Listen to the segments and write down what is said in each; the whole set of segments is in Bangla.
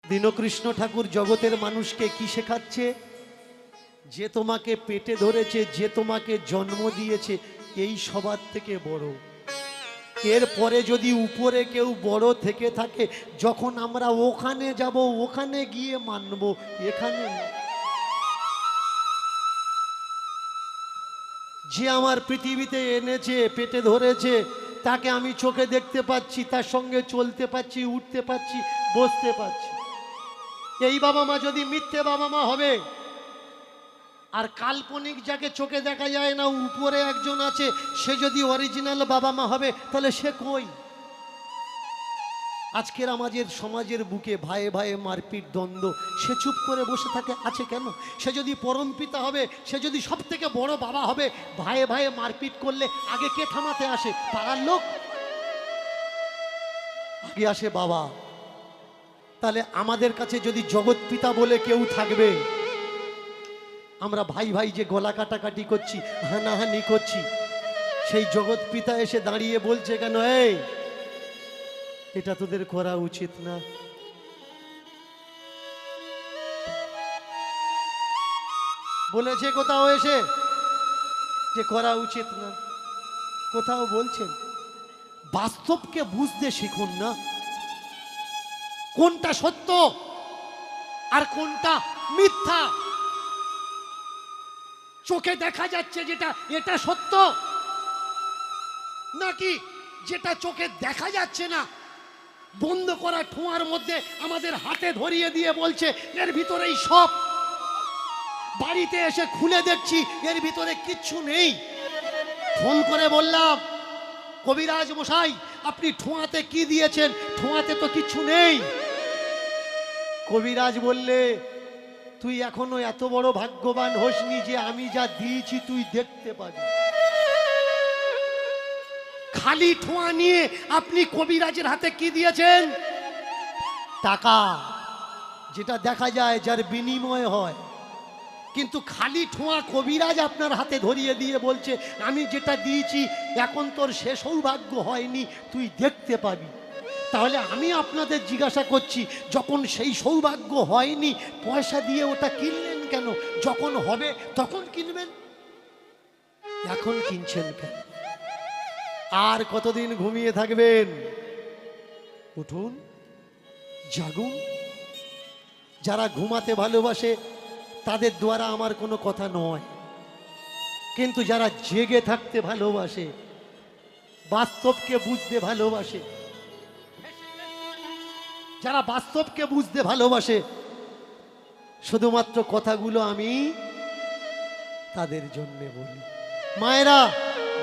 দীনকৃষ্ণ ঠাকুর জগতের মানুষকে কি শেখাচ্ছে? যে তোমাকে পেটে ধরেছে, যে তোমাকে জন্ম দিয়েছে, এই সবার থেকে বড়। এরপরে যদি উপরে কেউ বড় থেকে থাকে, যখন আমরা ওখানে যাব ওখানে গিয়ে মানব, এখানে না। যে আমার পৃথিবীতে এনেছে, পেটে ধরেছে, তাকে আমি চোখে দেখতে পাচ্ছি, তার সঙ্গে চলতে পাচ্ছি, উঠতে পাচ্ছি, বসতে পাচ্ছি। এই বাবা মা যদি মিথ্যে বাবা মা হবে, আর কাল্পনিক যাকে চোখে দেখা যায় না উপরে একজন আছে, সে যদি অরিজিনাল বাবা মা হবে, তাহলে সে কই? আজকের আমাদের সমাজের বুকে ভাইয়ে ভাইয়ে মারপিট, দ্বন্দ্ব, সে চুপ করে বসে থাকে আছে কেন? সে যদি পরম পিতা হবে, সে যদি সব থেকে বড় বাবা হবে, ভাইয়ে ভাইয়ে মারপিট করলে আগে কে থামাতে আসে? পাড়ার লোক। আগে আসে বাবা। তাহলে আমাদের কাছে যদি জগৎ পিতা বলে কেউ থাকবে, আমরা ভাই ভাই যে গলা কাটাকাটি করছি, হানাহানি করছি, সেই জগৎ পিতা এসে দাঁড়িয়ে বলছে কেন, এই এটা তোদের করা উচিত না? বলেছে কোথাও এসে যে করা উচিত না? কোথাও বলছেন? বাস্তবকে বুঝতে শিখুন না, কোনটা সত্য আর কোনটা মিথ্যা। চোখে দেখা যাচ্ছে যেটা, এটা সত্য, নাকি যেটা চোখে দেখা যাচ্ছে না, বন্ধ করা ঠোঁয়ার মধ্যে আমাদের হাতে ধরিয়ে দিয়ে বলছে এর ভিতরেই সব। বাড়িতে এসে খুলে দেখছি এর ভিতরে কিচ্ছু নেই। ফোন করে বললাম, কবিরাজ মশাই আপনি ঠোঁয়াতে কি দিয়েছেন? ঠোঁয়াতে তো কিচ্ছু নেই। কবিরাজ বললে, তুই এখনো এত বড় ভাগ্যবান হোসনি যে আমি যা দিয়েছি তুই দেখতে পাবি। খালি ঠোঁয়া নিয়ে আপনি কবিরাজের হাতে কি দিয়েছেন? টাকা, যেটা দেখা যায়, যার বিনিময় হয়। কিন্তু খালি ঠোঁয়া কবিরাজ আপনার হাতে ধরিয়ে দিয়ে বলছে আমি যেটা দিয়েছি এখন তোর সে সৌভাগ্য হয়নি, তুই দেখতে পাবি। তাহলে আমি আপনাদের জিজ্ঞাসা করছি, যখন সেই সৌভাগ্য হয়নি পয়সা দিয়ে ওটা কিনলেন কেন? যখন হবে তখন কিনবেন, এখন কিনছেন কেন? আর কতদিন ঘুমিয়ে থাকবেন? উঠুন, জাগুন। যারা ঘুমাতে ভালোবাসে তাদের দ্বারা আমার কোনো কথা নয়, কিন্তু যারা জেগে থাকতে ভালোবাসে, বাস্তবকে বুঝতে ভালোবাসে, যারা বাস্তবকে বুঝতে ভালোবাসে, শুধুমাত্র কথাগুলো আমি তাদের জন্য বলি। মায়েরা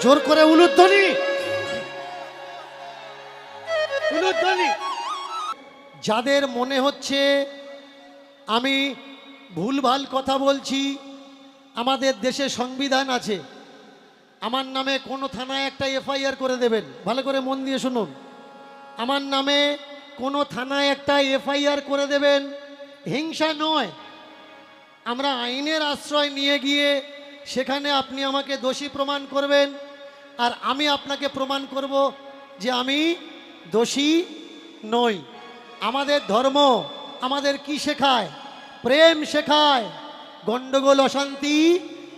জোর করে উলুধ্বনি, উলুধ্বনি। যাদের মনে হচ্ছে আমি ভুলভাল কথা বলছি, আমাদের দেশে সংবিধান আছে, আমার নামে কোনো থানায় একটা এফআইআর করে দেবেন। ভালো করে মন দিয়ে শুনুন, আমার নামে কোনো থানায় একটা এফআইআর করে দেবেন। হিংসা নয়, আমরা আইনের আশ্রয় নিয়ে গিয়ে সেখানে আপনি আমাকে দোষী প্রমাণ করবেন, আর আমি আপনাকে প্রমাণ করব যে আমি দোষী নই। আমাদের ধর্ম আমাদের কি শেখায়? প্রেম শেখায়, গন্ডগোল অশান্তি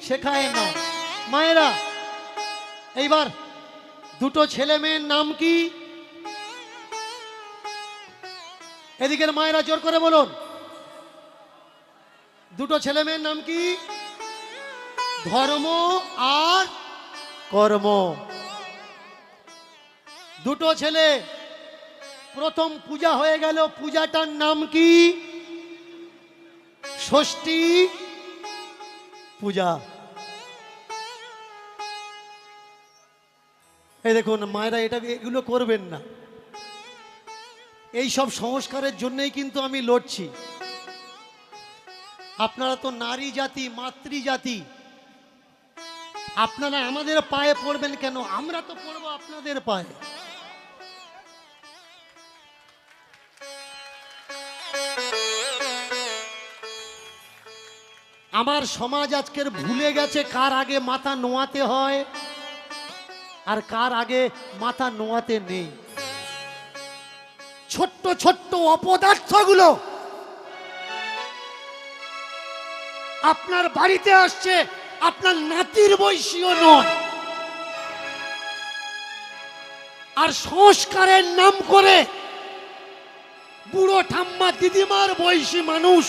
শেখায় না। মায়েরা, এইবার দুটো ছেলে মেয়ের নাম কি? এদিকের মায়েরা জোর করে বলুন, দুটো ছেলে মেয়ের নাম কি? ধর্ম আর কর্ম। দুটো ছেলে, প্রথম পূজা হয়ে গেল, পূজাটার নাম কি? ষষ্ঠী পূজা। এই দেখুন মায়েরা, এগুলো করবেন না। এই সব সংস্কারের জন্যই কিন্তু আমি লড়ছি। আপনারা তো নারী জাতি, মাতৃজাতি, আপনারা আমাদের পায়ে পড়বেন কেন? আমরা তো পড়বো আপনাদের পায়ে। আমার সমাজ আজকের ভুলে গেছে কার আগে মাথা নোয়াতে হয় আর কার আগে মাথা নোয়াতে নেই। ছোট্ট ছোট্ট অপদার্থগুলো আপনার বাড়িতে আসছে, আপনার নাতির বয়সীও নয়। আর সংস্কারের নাম করে বুড়ো ঠাম্মা দিদিমার বয়সী মানুষ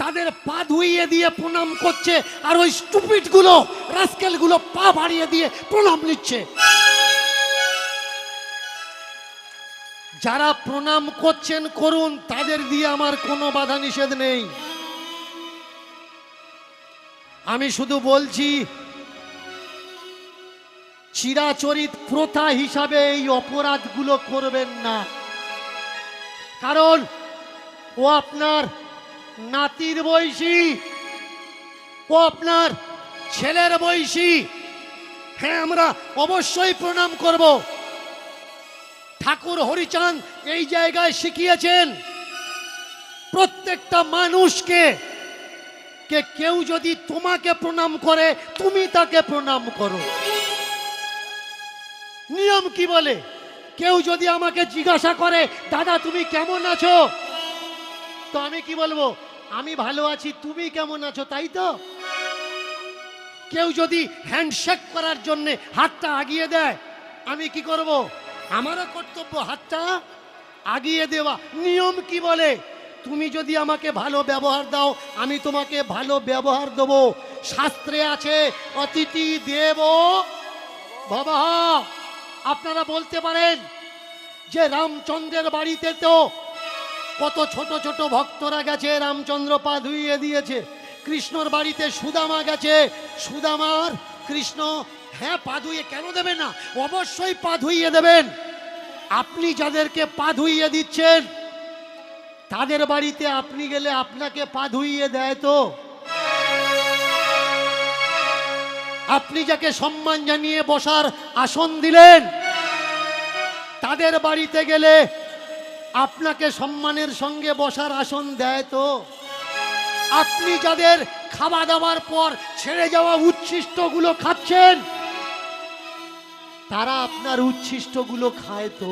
তাদের পা ধুইয়ে দিয়ে প্রণাম করছে, আর ওই স্টুপিড গুলো, রাস্কেল গুলো পা বাড়িয়ে দিয়ে প্রণাম নিচ্ছে। যারা প্রণাম করছেন করুন, তাদের দিয়ে আমার কোনো বাধা নিষেধ নেই। আমি শুধু বলছি, চিরাচরিত প্রথা হিসাবে এই অপরাধগুলো করবেন না। কারণ ও আপনার নাতির বয়সী, ও আপনার ছেলের বয়সী। হ্যাঁ, আমরা অবশ্যই প্রণাম করব। ঠাকুর হরিচাঁদ এই জায়গায় শিখিয়েছেন প্রত্যেকটা মানুষকে, কেউ যদি তোমাকে প্রণাম করে তুমি তাকে প্রণাম করো। নিয়ম কি বলে? কেউ যদি আমাকে জিজ্ঞাসা করে, দাদা তুমি কেমন আছো, তো আমি কি বলবো? আমি ভালো আছি, তুমি কেমন আছো, তাই তো? কেউ যদি হ্যান্ডশেক করার জন্য হাতটা আগিয়ে দেয়, আমি কি করব? আমারও কর্তব্য হাতটা আগিয়ে দেওয়া। নিয়ম কি বলে? তুমি যদি আমাকে ভালো ব্যবহার দাও, আমি তোমাকে ভালো ব্যবহার দেব। শাস্ত্রে আছে অতিথি দেব ভবঃ। আপনারা বলতে পারেন যে রামচন্দ্রের বাড়িতে তো কত ছোট ছোট ভক্তরা গেছে, রামচন্দ্র পা ধুইয়ে দিয়েছে। কৃষ্ণর বাড়িতে সুদামা গেছে, সুদামার কৃষ্ণ, হ্যাঁ পা ধুইয়ে কেন দেবে না? অবশ্যই পা ধুইয়ে দেবেন। আপনি যাদেরকে পা ধুইয়ে দিচ্ছেন তাদের বাড়িতে আপনি গেলে আপনাকে পা ধুইয়ে দেয় তো? আপনি যাকে সম্মান জানিয়ে বসার আসন দিলেন, তাদের বাড়িতে গেলে আপনাকে সম্মানের সঙ্গে বসার আসন দেয় তো? আপনি যাদের খাওয়া দাওয়ার পর ছেড়ে যাওয়া উচ্ছিষ্টগুলো খাচ্ছেন, তারা আপনার উচ্ছিষ্টগুলো খায় তো?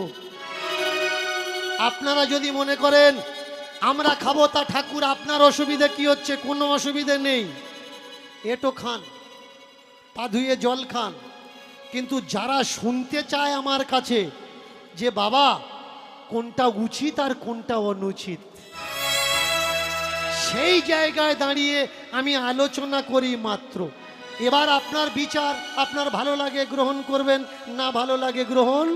আপনারা যদি মনে করেন আমরা খাবো, তা ঠাকুর আপনার অসুবিধা কি হচ্ছে? কোনো অসুবিধে নেই, এটো খান, পা ধুয়ে জল খান। কিন্তু যারা শুনতে চায় আমার কাছে যে বাবা কোনটা উচিত আর কোনটা অনুচিত, সেই জায়গায় দাঁড়িয়ে আমি আলোচনা করি মাত্র। এবার আপনার বিচার, আপনার ভালো লাগে গ্রহণ করবেন, না ভালো লাগে গ্রহণ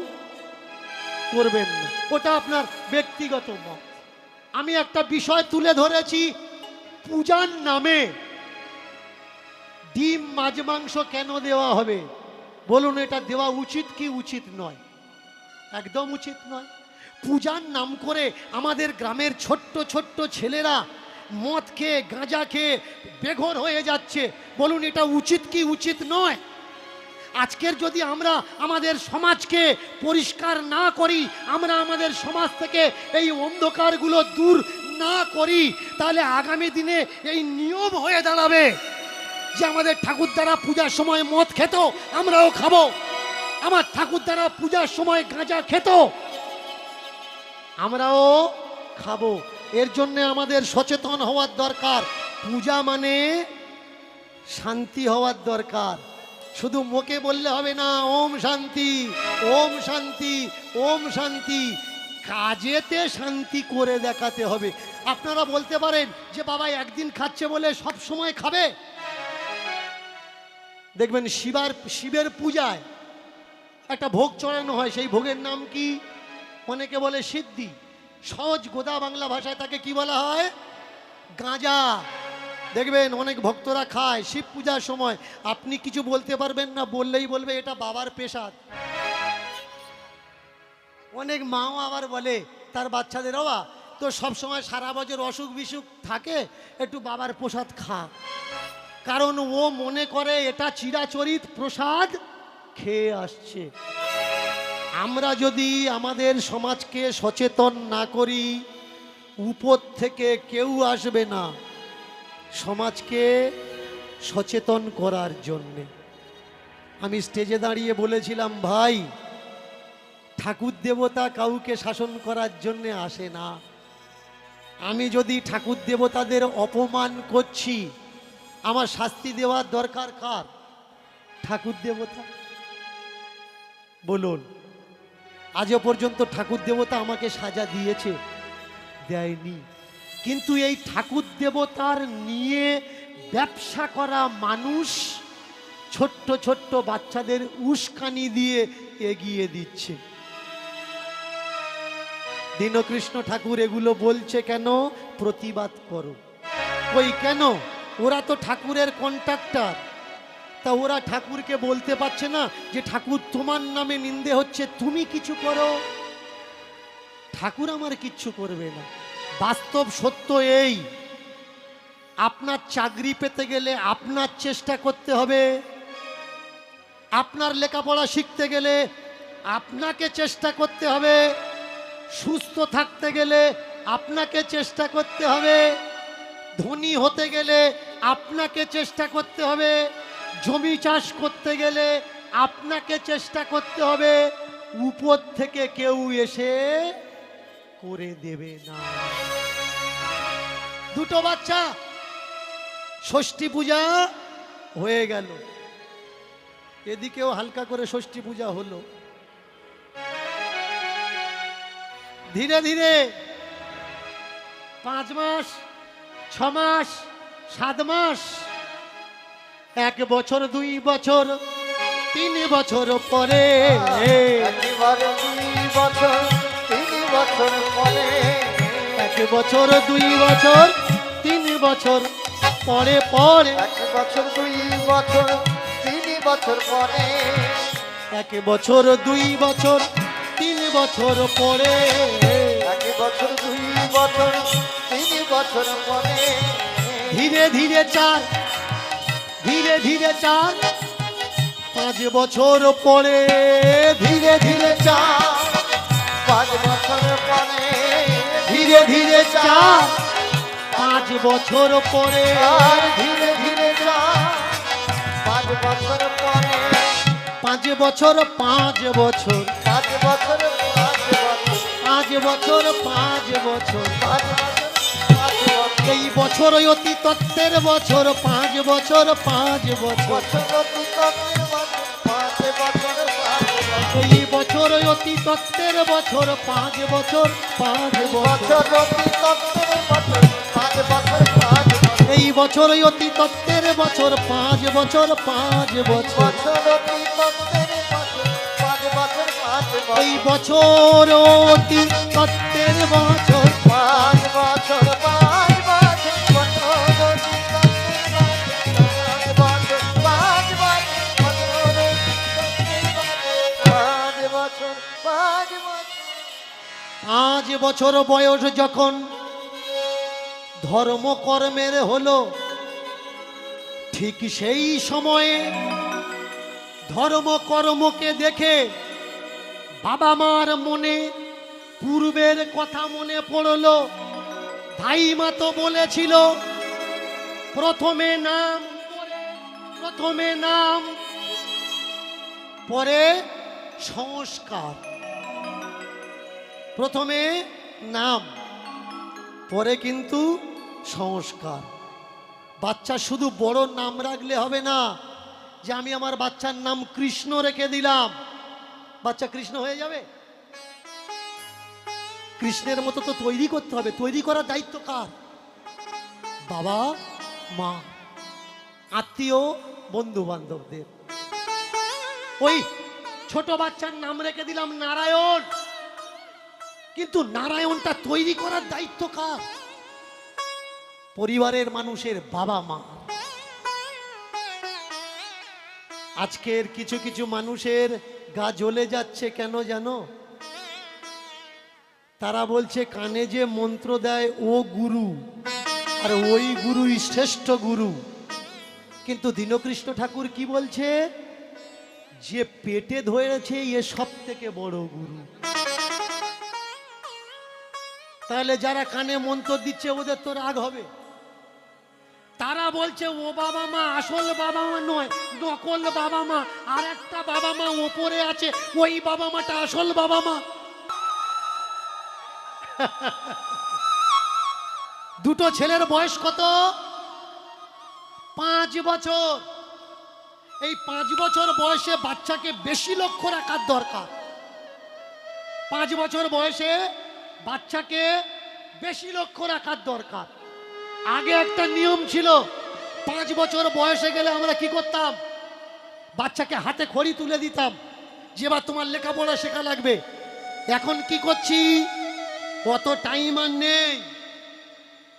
করবেন না, ওটা আপনার ব্যক্তিগত মত। আমি একটা বিষয় তুলে ধরেছি, পূজার নামে ডিম মাছ মাংস কেন দেওয়া হবে? বলুন, এটা দেওয়া উচিত কি উচিত নয়? একদম উচিত নয়। পূজার নাম করে আমাদের গ্রামের ছোট্ট ছোট্ট ছেলেরা মদ খেয়ে, গাঁজা খেয়ে বেঘর হয়ে যাচ্ছে। বলুন, এটা উচিত কি উচিত নয়? আজকের যদি আমরা আমাদের সমাজকে পরিষ্কার না করি, আমরা আমাদের সমাজ থেকে এই অন্ধকারগুলো দূর না করি, তাহলে আগামী দিনে এই নিয়ম হয়ে দাঁড়াবে যে আমাদের ঠাকুরদারা পূজার সময় মদ খেত, আমরাও খাবো। আমার ঠাকুরদারা পূজার সময় গাঁজা খেত, আমরাও খাবো। এর জন্য আমাদের সচেতন হওয়ার দরকার। পূজা মানে শান্তি হওয়ার দরকার। শুধু মুখে বললে হবে না ওম শান্তি, ওম শান্তি, ওম শান্তি, কাজেতে শান্তি করে দেখাতে হবে। আপনারা বলতে পারেন যে বাবা একদিন খাচ্ছে বলে সব সময় খাবে? দেখবেন শিবের পূজায় একটা ভোগ চড়ানো হয়, সেই ভোগের নাম কি? অনেকে বলে সিদ্ধি, সহজ গোদা বাংলা ভাষায় তাকে কি বলা হয়? গাঁজা। দেখবেন অনেক ভক্তরা খায় শিব পূজার সময়। আপনি কিছু বলতে পারবেন না, বললেই বলবে এটা বাবার প্রসাদ। অনেক মাও আবার বলে তার বাচ্চাদের, বাবা তো সবসময় সারা বছর অসুখ বিসুখ থাকে, একটু বাবার প্রসাদ খা। কারণ ও মনে করে এটা চিরাচরিত প্রসাদ খেয়ে আসছে। আমরা যদি আমাদের সমাজকে সচেতন না করি, উপর থেকে কেউ আসবে না সমাজকে সচেতন করার জন্যে। আমি স্টেজে দাঁড়িয়ে বলেছিলাম, ভাই ঠাকুর দেবতা কাউকে শাসন করার জন্যে আসে না, আমি যদি ঠাকুর দেবতাদের অপমান করছি, আমার শাস্তি দেওয়ার দরকার কার? ঠাকুর দেবতা। বলুন, আজও পর্যন্ত ঠাকুর দেবতা আমাকে সাজা দিয়েছে? দেয়নি। কিন্তু এই ঠাকুর দেবতার নিয়ে ব্যবসা করা মানুষ ছোট্ট ছোট্ট বাচ্চাদের উস্কানি দিয়ে এগিয়ে দিচ্ছে। দীনকৃষ্ণ ঠাকুর এগুলো বলছে কেন? প্রতিবাদ করো। ওই কেন? ওরা তো ঠাকুরের কন্ট্রাক্টর, তা ওরা ঠাকুরকে বলতে পারছে না যে ঠাকুর তোমার নামে নিন্দে হচ্ছে, তুমি কিছু করো? ঠাকুর আমার কিচ্ছু করবে না। বাস্তব সত্য এই, আপনার চাকরি পেতে গেলে আপনার চেষ্টা করতে হবে, আপনার লেখাপড়া শিখতে গেলে আপনাকে চেষ্টা করতে হবে, সুস্থ থাকতে গেলে আপনাকে চেষ্টা করতে হবে, ধনী হতে গেলে আপনাকে চেষ্টা করতে হবে, জমি চাষ করতে গেলে আপনাকে চেষ্টা করতে হবে। উপর থেকে কেউ এসে করে দেবে না। দুটো বাচ্চা, ষষ্ঠী পূজা হয়ে গেল, এদিকেও হালকা করে ষষ্ঠী পূজা হলো। ধীরে ধীরে 5 মাস, 6 মাস, 7 মাস, 1 বছর, 2 বছর, 3 বছর পরে, একেবারে 2 বছর 3 বছর পরে, 1 বছর, 2 বছর, 3 বছর পরে পরে, 1 বছর 2 বছর 3 বছর পরে, 1 বছর, 2 বছর, 3 বছর পরে, 1 বছর 2 বছর 3 বছর পরে, ধীরে ধীরে 4, ধীরে ধীরে 4, 5 বছর পরে, ধীরে ধীরে 4, 5 বছর পরে, ধীরে ধীরে 4, 5 বছর পরে, আর ধীরে ধীরে 5 বছর পরে, 5 বছর, 5 বছর, 5 বছর 5 বছর, 5 বছর, 5 বছর, 5 বছর 5 বছর, এই বছর অতি তত্ত্বের বছর, 5 বছর, 5 বছর, বছর অতি তত্ত্বের বছর, 5 বছর 5 বছর, এই বছর অতি তত্ত্বের বছর, 5 বছর, 5 বছর, বছর অতি তত্ত্বের বছর, 5 বছর 5 বছর, এই বছর অতি তত্ত্বের বছর, 5 বছর, 5 বছর, বছর অতি তত্ত্বের বছর, 5 বছর 5 বছর, এই বছর অতি তত্ত্বের বছর, 5 বছর 5 বছর, বছর অতি তত্ত্বের বছর, 5 বছর 5 বছর, 5 বছর 5 বছর বয়স যখন ধর্মকর্মের হলো, ঠিক সেই সময়ে ধর্মকর্মকে দেখে বাবা মার মনে পূর্বের কথা মনে পড়লো। ধাইমা তো বলেছিল প্রথমে নাম, প্রথমে নাম, পরে সংস্কার। প্রথমে নাম, পরে কিন্তু সংস্কার। বাচ্চা শুধু বড় নাম রাখলে হবে না, যে আমি আমার বাচ্চার নাম কৃষ্ণ রেখে দিলাম, বাচ্চা কৃষ্ণ হয়ে যাবে? কৃষ্ণের মতো তো তৈরি করতে হবে। তৈরি করার দায়িত্ব কার? বাবা মা, আত্মীয়, বন্ধু বান্ধবদের। ওই ছোট বাচ্চার নাম রেখে দিলাম নারায়ণ, কিন্তু নারায়ণটা তৈরি করার দায়িত্ব কার? পরিবারের মানুষের, বাবা মা। আজকের কিছু কিছু মানুষের গা জ্বলে যাচ্ছে কেন জানো? তারা বলছে কানে যে মন্ত্র দেয় ও গুরু, আর ওই গুরুই শ্রেষ্ঠ গুরু। কিন্তু দীনকৃষ্ণ ঠাকুর কি বলছে? যে পেটে ধরেছে এ সব থেকে বড় গুরু। তাহলে যারা কানে মন্ত্র দিচ্ছে ওদের তো রাগ হবে। তারা বলছে ও বাবা মা আসল বাবা মা নয়, নকল বাবা মা, আর একটা বাবা মা ওপরে আছে, ওই বাবা মাটা আসল বাবা মা। দুটো ছেলের বয়স কত? 5 বছর। এই 5 বছর বয়সে বাচ্চাকে বেশি লক্ষ্য রাখার দরকার। 5 বছর বয়সে বাচ্চাকে বেশি লক্ষ্য রাখার দরকার। আগে একটা নিয়ম ছিল, 5 বছর বয়সে গেলে আমরা কি করতাম? বাচ্চাকে হাতে খড়ি তুলে দিতাম যে এবার তোমার লেখাপড়া শেখা লাগবে। এখন কি করছি? কত টাইম আর নেই,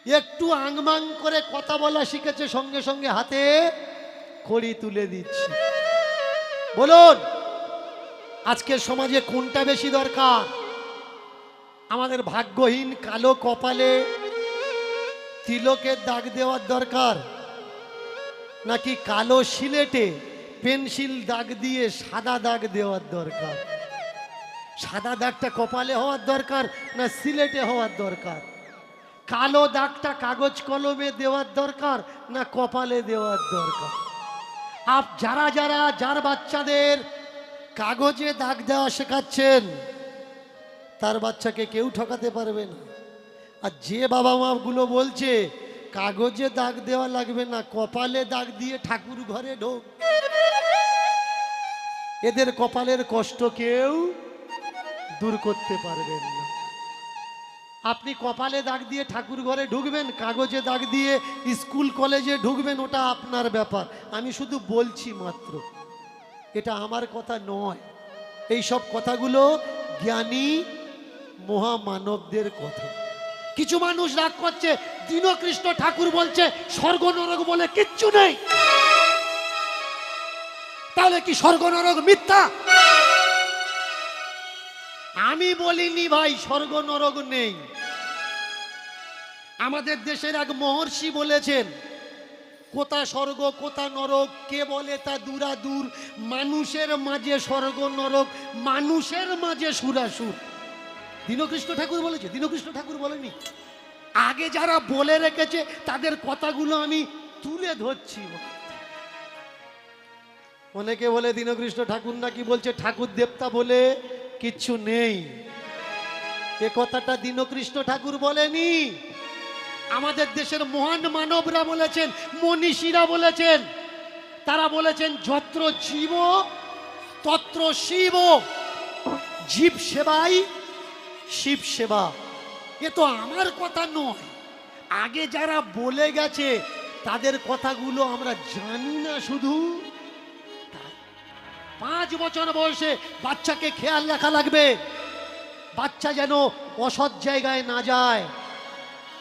একটু আংমাং করে কথা বলা শিখেছে, সঙ্গে সঙ্গে হাতে খড়ি তুলে দিচ্ছি। বলুন আজকের সমাজে কোনটা বেশি দরকার? আমাদের ভাগ্যহীন কালো কপালে তিলকের দাগ দেওয়ার দরকার, নাকি কালো সিলেটে পেন্সিল দাগ দিয়ে সাদা দাগ দেওয়ার দরকার? সাদা দাগটা কপালে হওয়ার দরকার না সিলেটে হওয়ার দরকার? কালো দাগটা কাগজ কলমে দেওয়ার দরকার না কপালে দেওয়ার দরকার? যার বাচ্চাদের কাগজে দাগ দেওয়া শেখাচ্ছেন তার বাচ্চাকে কেউ ঠকাতে পারবে না। আর যে বাবা মা গুলো বলছে কাগজে দাগ দেওয়া লাগবে না, কপালে দাগ দিয়ে ঠাকুর ঘরে ঢোক, এদের কপালের কষ্ট কেউ দূর করতে পারবেন না। আপনি কপালে দাগ দিয়ে ঠাকুর ঘরে ঢুকবেন, কাগজে দাগ দিয়ে স্কুল কলেজে ঢুকবেন, ওটা আপনার ব্যাপার। আমি শুধু বলছি মাত্র, এটা আমার কথা নয়। এই সব কথাগুলো জ্ঞানী মহামানবদের কথা। কিছু মানুষ রাগ করছে, দীনকৃষ্ণ ঠাকুর বলছে স্বর্গ নরক বলে কিচ্ছু নেই। তাহলে কি স্বর্গ নরক মিথ্যা? আমি বলিনি ভাই স্বর্গ নরক নেই। আমাদের দেশের এক মহর্ষি বলেছেন, কোথা স্বর্গ কোথা নরক কে বলে তা দূরাদূর, মানুষের মাঝে স্বর্গ নরক, মানুষের মাঝে সুরাসুর। দীনকৃষ্ণ ঠাকুর বলেছে, দীনকৃষ্ণ ঠাকুর বলেনি। আগে যারা বলে রেখেছে তাদের কথাগুলো আমি তুলে ধরছি। অনেকে বলে দীনকৃষ্ণ ঠাকুর নাকি বলছে ঠাকুর দেবতা বলে কিচ্ছু নেই। এ কথাটা দীনকৃষ্ণ ঠাকুর বলেনি, আমাদের দেশের মহান মানবরা বলেছেন, মনীষীরা বলেছেন। তারা বলেছেন যত্র জীব তত্র শিব, জীব সেবাই শিব সেবা। এ তো আমার কথা নয়, আগে যারা বলে গেছে তাদের কথাগুলো আমরা জানি না। শুধু 5 বছর বয়সে বাচ্চাকে খেয়াল রাখা লাগবে, বাচ্চা যেন অসৎ জায়গায় না যায়,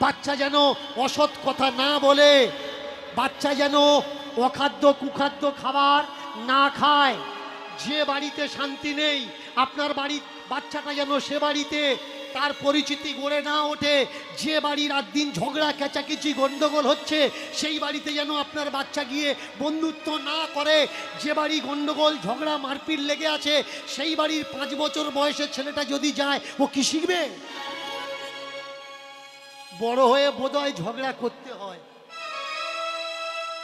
বাচ্চা যেন অসৎ কথা না বলে, বাচ্চা যেন অখাদ্য কুখাদ্য খাবার না খায়। যে বাড়িতে শান্তি নেই আপনার বাড়ির বাচ্চাটা যেন সে বাড়িতে তার পরিচিতি গড়ে না ওঠে। যে বাড়ির রাত দিন ঝগড়া কেচাকেচি গন্ডগোল হচ্ছে সেই বাড়িতে যেন আপনার বাচ্চা গিয়ে বন্ধুত্ব না করে। যে বাড়ি গন্ডগোল ঝগড়া মারপিট লেগে আছে সেই বাড়ির 5 বছর বয়সের ছেলেটা যদি যায় ও কি শিখবে? বড় হয়ে বোধহয় ঝগড়া করতে হয়,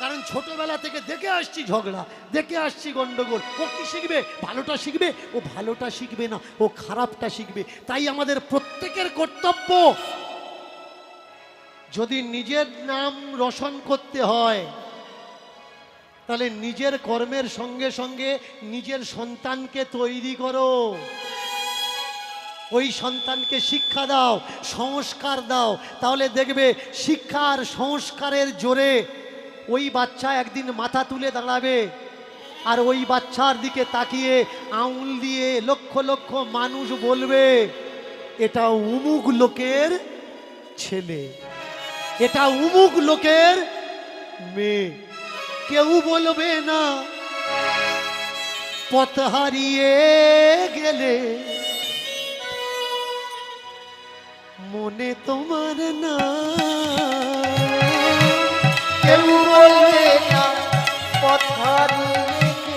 কারণ ছোটবেলা থেকে দেখে আসছি ঝগড়া, দেখে আসছি গন্ডগোল। ও কি শিখবে? ভালোটা শিখবে? ও ভালোটা শিখবে না, ও খারাপটা শিখবে। তাই আমাদের প্রত্যেকের কর্তব্য, যদি নিজের নাম রোশন করতে হয় তাহলে নিজের কর্মের সঙ্গে সঙ্গে নিজের সন্তানকে তৈরি করো। ওই সন্তানকে শিক্ষা দাও, সংস্কার দাও, তাহলে দেখবে শিক্ষা আর সংস্কারের জোরে ওই বাচ্চা একদিন মাথা তুলে দাঁড়াবে। আর ওই বাচ্চার দিকে তাকিয়ে আঙুল দিয়ে লক্ষ লক্ষ মানুষ বলবে এটা উমুক লোকের ছেলে, এটা উমুক লোকের মেয়ে। কেউ বলবে না পথ হারিয়ে গেলে মনে তোমার না, কেউ বলবে না পথ হারিয়ে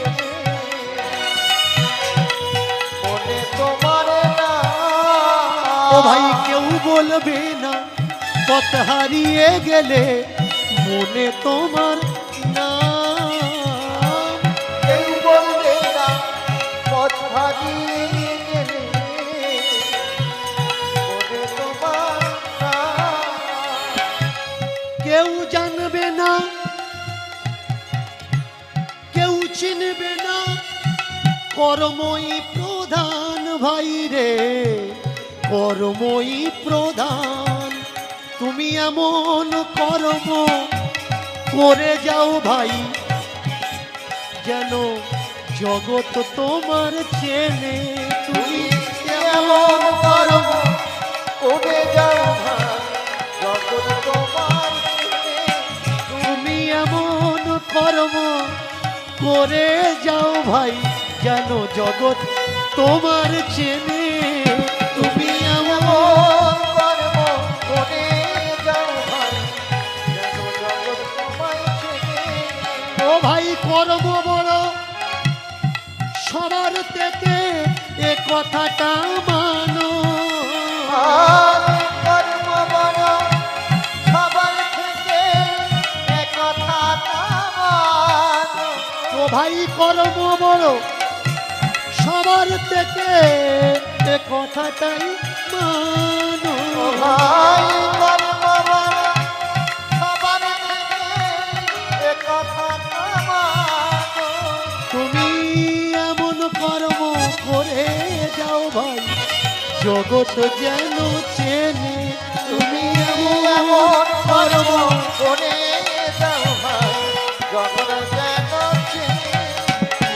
গেলে মনে তোমার না। ও ভাই কেউ বলবে না পথ হারিয়ে গেলে মনে তোমার না, কেউ বলবে না পথ হারিয়ে গেলে মনে তোমার না। কর্মই প্রধান ভাই রে, কর্মই প্রধান। তুমি এমন কর্ম করে যাও ভাই যেন জগৎ তোমার চেনে। তুমি এমন কর্ম করে যাও ভাই জগৎ তোমার চেনে। তুমি এমন কর্ম করে যাও ভাই যেন জগৎ তোমার চেনে। তুমি এমন কর্ম করে যাও ভাই যেন জগৎ তোমায় চেনে। ও ভাই কর্ম বড় সবার থেকে এ কথাটা মানো। কর্ম বড় সবার থেকে এ কথাটা মানো। ও ভাই কর্ম বড় সবার থেকে এ কথাটাই মানো। ভাই কর্ম বড় সবার থেকে এ কথাটা মানো। তুমি এমন কর্ম করে যাও ভাই জগৎ যেন চেনে। তুমি এমন কর্ম করে যাও ভাই জগৎ যেন চেনে।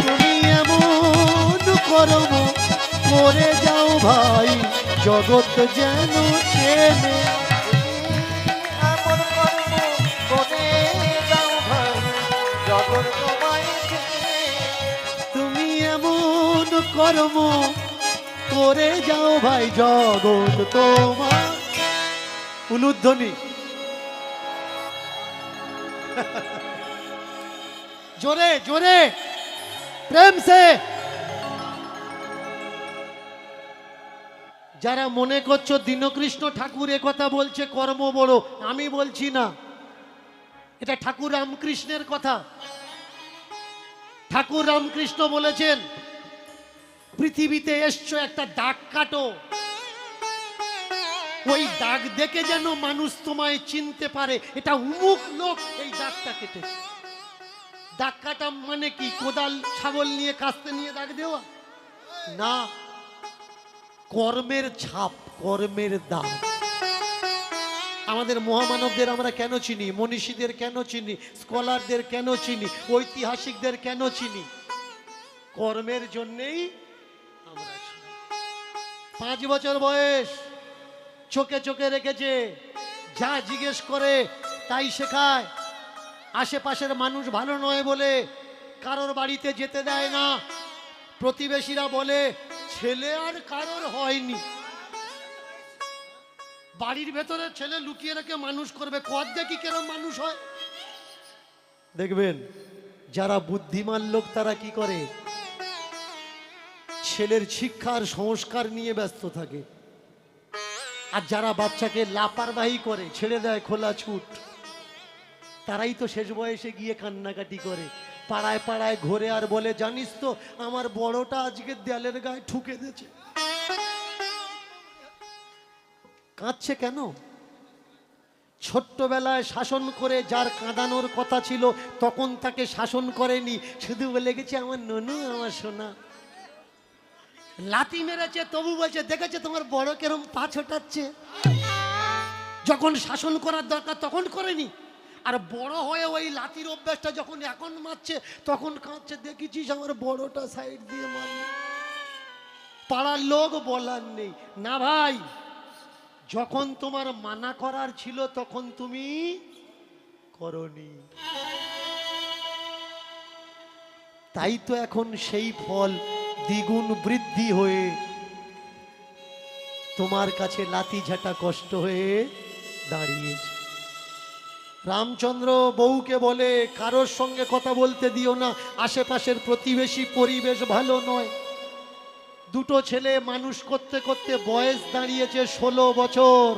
তুমি এমন কর্ম করে যাও ভাই জগৎ যেন চেনে। এমন কর্ম করে যাও ভাই জগৎ তোমায় চেনে। তুমি এমন কর্ম করে যাও ভাই জগৎ তোমার। উলুধ্বনি জোরে জোরে প্রেম সে। যারা মনে করছো দীনকৃষ্ণ ঠাকুর এ কথা বলছে কর্ম বড়, আমি বলছি না, এটা ঠাকুর রামকৃষ্ণের কথা। ঠাকুর রামকৃষ্ণ বলেছেন পৃথিবীতে এসছো একটা দাগ কাটো, ওই দাগ দেখে যেন মানুষ তোমায় চিনতে পারে এটা উমুক লোক এই দাগটা কেটেছে। দাগ কাটা মানে কি কোদাল ছাগল নিয়ে কাস্তে নিয়ে দাগ দেওয়া না, কর্মের ছাপ, কর্মের দাগ। আমাদের মহামানবদের আমরা কেন চিনি, মনীষীদের কেন চিনি, স্কলারদের কেন চিনি, ঐতিহাসিকদের কেন চিনি? কর্মের জন্যেই আমরা চিনি। 5 বছর বয়স, চোখে চোখে রেখেছে, যা জিজ্ঞেস করে তাই শেখায়। আশেপাশের মানুষ ভালো নয় বলে কারোর বাড়িতে যেতে দেয় না। প্রতিবেশীরা বলে ছেলে আর কারোর হয়নি। বাড়ির ভেতরে ছেলে লুকিয়ে রেখে মানুষ করবে, কত দেখি কেরম মানুষ হয়। দেখবেন যারা বুদ্ধিমান লোক তারা কি করে, ছেলের শিক্ষার সংস্কার নিয়ে ব্যস্ত থাকে। আর যারা বাচ্চাকে লাপারবাহি করে, ছেড়ে দেয় খোলা ছুট, তারাই তো শেষ বয়সে গিয়ে কান্নাকাটি করে, পাড়ায় পাড়ায় ঘোরে আর বলে জানিস তো আমার বড়টা আজকে দেয়ালের গায়ে ঠুকে দিয়েছে। কাঁদছে কেন? ছোট্টবেলায় শাসন করে যার কাঁদানোর কথা ছিল তখন তাকে শাসন করেনি, শুধু বলে গেছে আমার ননু আমার সোনা। লাথি মেরেছে তবু বলছে দেখেছে তোমার বড় কেরম পা ছোটাচ্ছে। যখন শাসন করার দরকার তখন করেনি, আর বড় হয়ে ওই লাথির অভ্যাসটা যখন এখন মারছে তখন কাঁদছে, দেখেছিস আমার বড়টা সাইড দিয়ে মারল। পাড়ার লোক বলার নেই না ভাই, যখন তোমার মানা করার ছিল তখন তুমি করনি, তাই তো এখন সেই ফল দ্বিগুণ বৃদ্ধি হয়ে তোমার কাছে লাথি ঝাঁটা কষ্ট হয়ে দাঁড়িয়েছে। রামচন্দ্র বউকে বলে কারোর সঙ্গে কথা বলতে দিও না, আশেপাশের প্রতিবেশী পরিবেশ ভালো নয়। দুটো ছেলে মানুষ করতে করতে বয়স দাঁড়িয়েছে 16 বছর।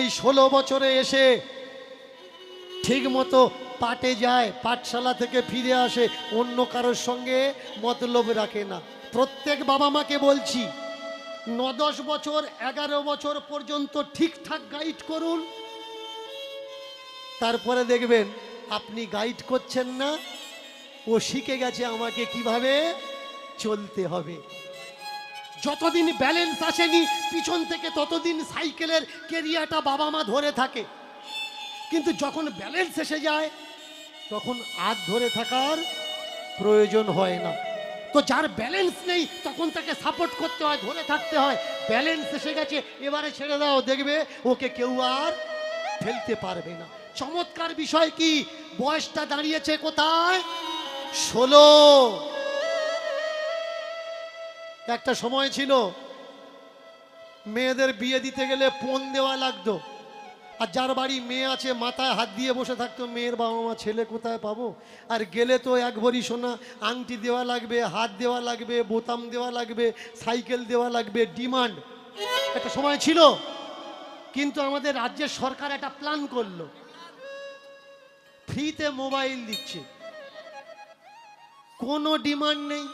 এই 16 বছরে এসে ঠিক মতো পাটে যায়, পাঠশালা থেকে ফিরে আসে, অন্য কারোর সঙ্গে মতলব রাখে না। প্রত্যেক বাবা মাকে বলছি 9-10 বছর 11 বছর পর্যন্ত ঠিকঠাক গাইড করুন, তারপরে দেখবেন আপনি গাইড করছেন না, ও শিখে গেছে আমাকে কিভাবে চলতে হবে। যতদিন ব্যালেন্স আসেনি পিছন থেকে ততদিন সাইকেলের কেরিয়াটা বাবা মা ধরে থাকে, কিন্তু যখন ব্যালেন্স এসে যায় তখন আর ধরে থাকার প্রয়োজন হয় না। তো যার ব্যালেন্স নেই তখন তাকে সাপোর্ট করতে হয়, ধরে থাকতে হয়। ব্যালেন্স এসে গেছে, এবারে ছেড়ে দাও, দেখবে ওকে কেউ আর ফেলতে পারবে না। চমৎকার বিষয় কি, বয়সটা দাঁড়িয়েছে কোথায়? 16। একটা সময় ছিল মেয়েদের বিয়ে দিতে গেলে পণ দেওয়া লাগতো, আর যার বাড়ি মেয়ে আছে মাথায় হাত দিয়ে বসে থাকতো, মেয়ের বাবা মা ছেলে কোথায় পাবো। আর গেলে তো এক ভরি সোনা আংটি দেওয়া লাগবে, হাত দেওয়া লাগবে, বোতাম দেওয়া লাগবে, সাইকেল দেওয়া লাগবে, ডিমান্ড একটা সময় ছিল। কিন্তু আমাদের রাজ্যের সরকার একটা প্ল্যান করলো, ফ্রিতে মোবাইল দিচ্ছে, কোনো ডিমান্ড নেই।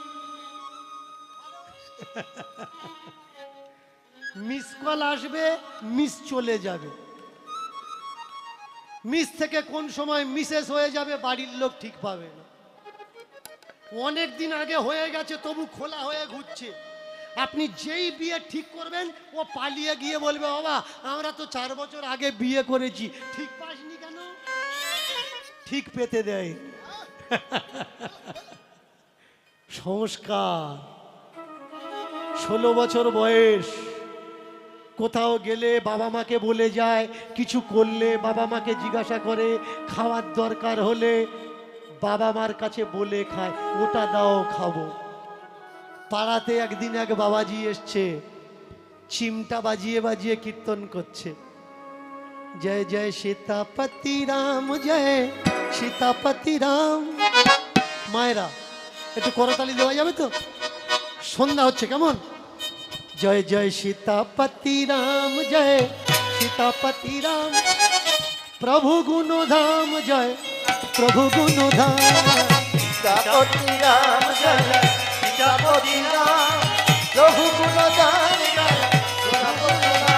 মিস কল আসবে, মিস চলে যাবে, মিস থেকে কোন সময় মিসেস হয়ে যাবে বাড়ির লোক ঠিক পাবে না। অনেক দিন আগে হয়ে গেছে তবু খোলা হয়ে ঘুরছে। আপনি যেই বিয়ে ঠিক করবেন ও পালিয়ে গিয়ে বলবে, বাবা আমরা তো 4 বছর আগে বিয়ে করেছি, ঠিক পাসনি কেন? ঠিক পেতে দেয়। সংস্কার। 16 বছর বয়স, কোথাও গেলে বাবা মাকে বলে যায়, কিছু করলে বাবা মাকে জিজ্ঞাসা করে, খাওয়ার দরকার হলে বাবা মার কাছে বলে খায়, ওটা দাও খাবো। পাড়াতে একদিন এক বাবাজি এসছে, চিমটা বাজিয়ে বাজিয়ে কীর্তন করছে, জয় জয় সীতাপতি রাম, জয় সীতাপতি রাম। মায়েরা একটু করতালি দেওয়া যাবে তো? সন্ধ্যা হচ্ছে কেমন? জয় জয় সীতাপতি রাম, জয় সীতাপতি রাম, প্রভু গুণধাম, জয় প্রভু গুণধাম। সীতাপতি রাম জয় সীতাপতি রাম, প্রভু গুণধাম জয় সীতাপতি রাম।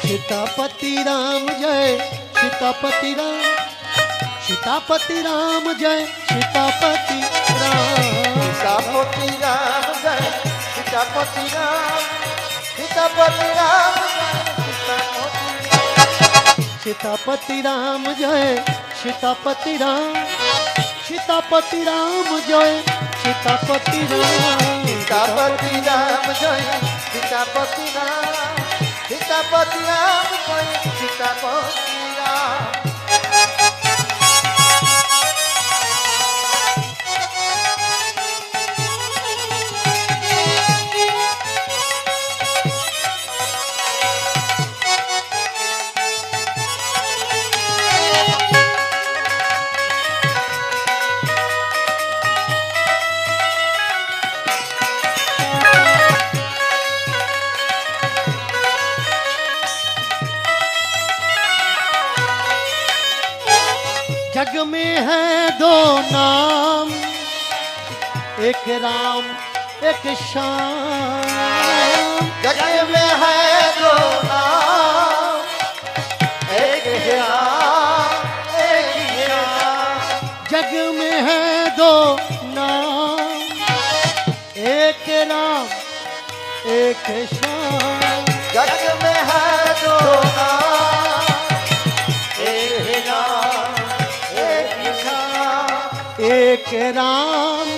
सीतापति राम जय सीतापति राम, सीतापति राम जय सीतापति राम। सीतापति राम जय सीतापति राम, सीतापति राम जय सीतापति राम। सीतापति राम जय सीतापति राम, सीतापति राम जय सीतापति राम। सीतापति राम जय सीतापति राम, सीतापति राम जय सीतापति राम। जग में है दो नाम, एक राम एक श्याम। जग में है दो नाम, एक राम एक श्याम। जग में है दो नाम, एक राम एक श्याम। जग में है दो नाम, एक राम एक श्याम। एक राम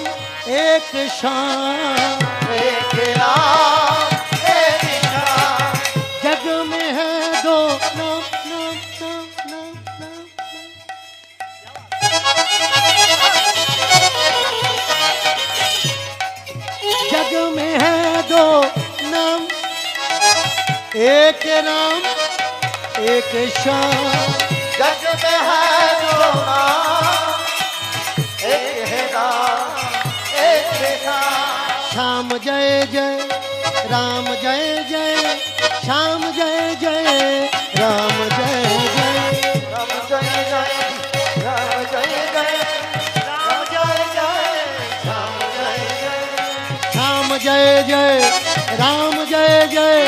एक श्याम, एक राम एक श्याम। जग में है दो नाम, नाम नाम नाम नाम नाम। जग में है दो नाम, एक राम एक श्याम। जग में है दो नाम, एक राम एक श्याम। श्याम जय जय राम जय जय, श्याम जय जय राम जय जय। राम जय जय राम जय जय, राम जय जय राम जय जय। जय जय राम जय जय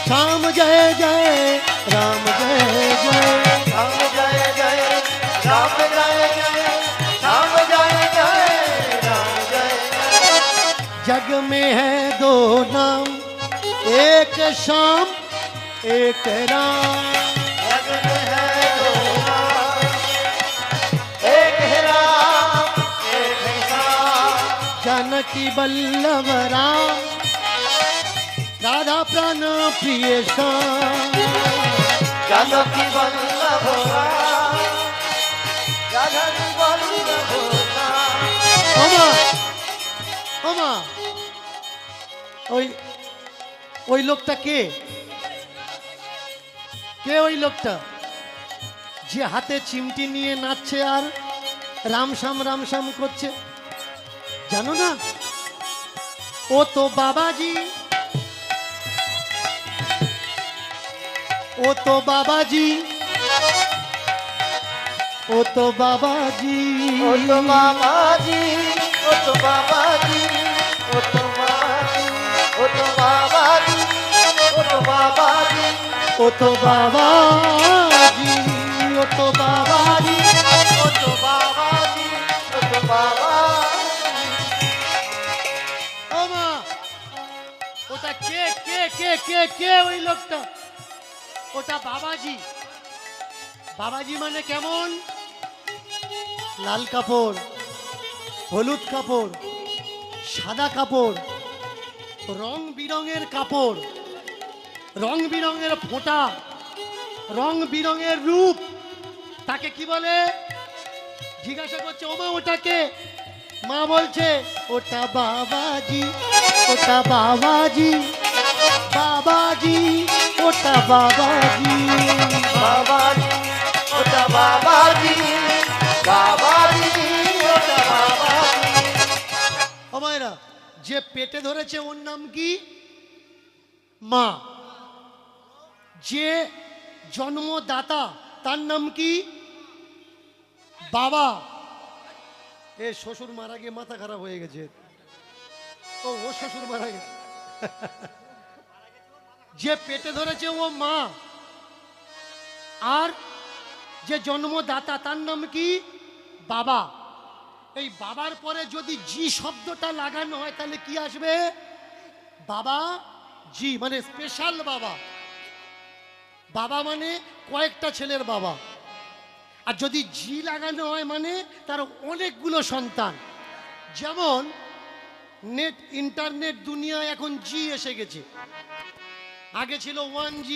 श्याम जय जय राम जय जय राम जय जय राम जय जय राम जय जय राम जय जय। जग में है दो नाम एक श्याम एक राम जग में है दो नाम, एक है राम एक है श्याम। जानकी बल्लभ राम राधा प्राण प्रिय श्याम जानकी वल्लभ राम, जानकी वल्लभ राम। ওমা ওমা ওই ওই লোকটা কে কে ওই লোকটা যে হাতে চিমটি নিয়ে নাচছে আর রামশ্যাম করছে জানো না ও তো বাবাজি ও তো বাবাজি ও তো বাবাজি ओ तो बाबा जी, ओ तो बाबा जी, ओ तो बाबा जी, ओ तो बाबा जी, ओ तो बाबा जी, ও তো বাবাজি ও তো বাবাজি ओ तो बाबा जी, ओ तो बाबा जी। ও মা ওটা কে কে কে কে কে ওই লোকটা ওটা বাবাজি বাবাজি মানে কেমন লাল কাপড় হলুদ কাপড় সাদা কাপড় রং বিরঙের কাপড় রং বিরঙের ফোঁটা রং বিরঙের রূপ তাকে কি বলে জিজ্ঞাসা করছে ওমা ওটাকে মা বলছে ওটা বাবাজি ওটা বাবাজি বাবাজি ওটা বাবাজি बाबा जी, ओ तो बाबा जी, बाबा जी, ओ तो बाबा जी। ও মায়েরা যে পেটে ধরেছে ওর নাম কি মা যে জন্মদাতা তার নাম কি বাবা এ শ্বশুর মারা গিয়ে মাথা খারাপ হয়ে গেছে ও ও শ্বশুর মারা গেছে যে পেটে ধরেছে ও মা আর যে জন্মদাতা তার নাম কি বাবা এই বাবার পরে যদি জি শব্দটা লাগানো হয় তাহলে কি আসবে বাবা জি মানে স্পেশাল বাবা বাবা মানে কয়েকটা ছেলের বাবা আর যদি জি লাগানো হয় মানে তার অনেকগুলো সন্তান যেমন নেট ইন্টারনেট দুনিয়ায় এখন জি এসে গেছে আগে ছিল 1G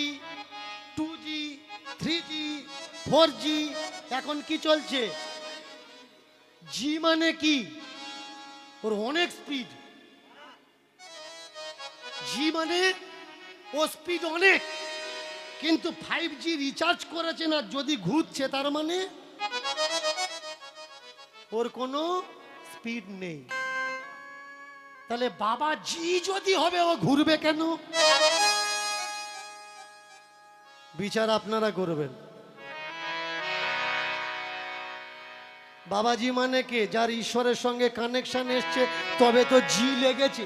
2G 3G 4G এখন কি চলছে জি মানে কি ওর অনেক স্পিড জি মানে ও স্পিড অনেক কিন্তু 5G রিচার্জ করেছে না যদি ঘুরছে তার মানে ওর কোনো স্পিড নেই তাহলে বাবা জি যদি হবে ও ঘুরবে কেন বিচার আপনারা করবেন বাবাজি মানে কে যার ঈশ্বরের সঙ্গে কানেকশন এসছে তবে তো জি লেগেছে